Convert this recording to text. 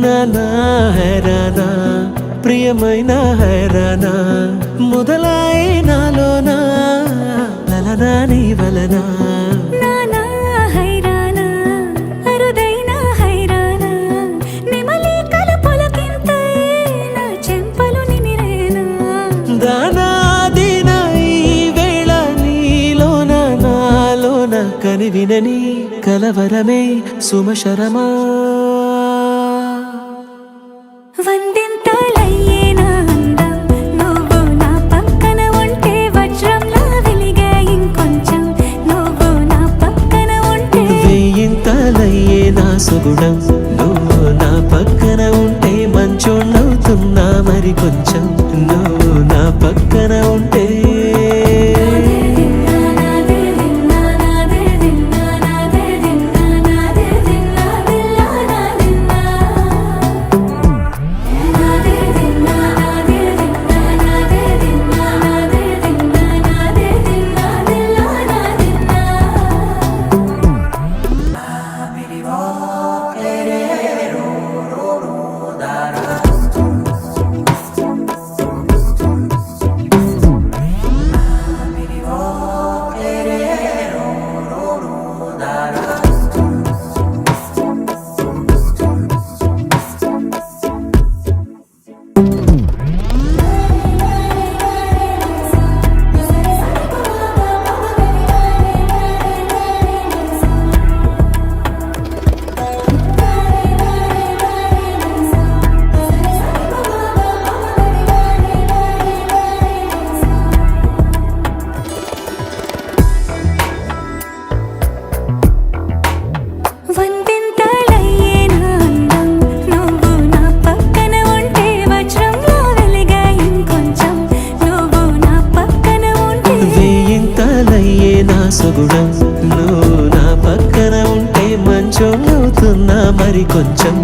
నానా హైరానా ప్రియమైన హైరానా మొదలాయి నాలోనా లలనా నీ వలనా నానా హైరానా అరుదైన హైరానా నిమలి కలపులకింతై నా చెంపలు నిమిరేనా దానా దినా ఈ వేళ నీలోన నాలోన కనివినని కలవరమే సుమశరమా వందింతలయ్యే నా అందం నువ్వు నా పక్కన ఉంటే వజ్రంలా వెలిగే ఇంకొంచెం నువ్వు నా పక్కన ఉంటే వేయింతలయ్యే నా సుగుణం నువ్వు నా పక్కన ఉంటే మంచోణ్ణవుతున్నా మరి కొంచెం నువ్వు నా పక్కన ఉంటే సుగుణం నువ్వు నా పక్కన ఉంటే మంచోణ్ణవుతున్నా మరి కొంచెం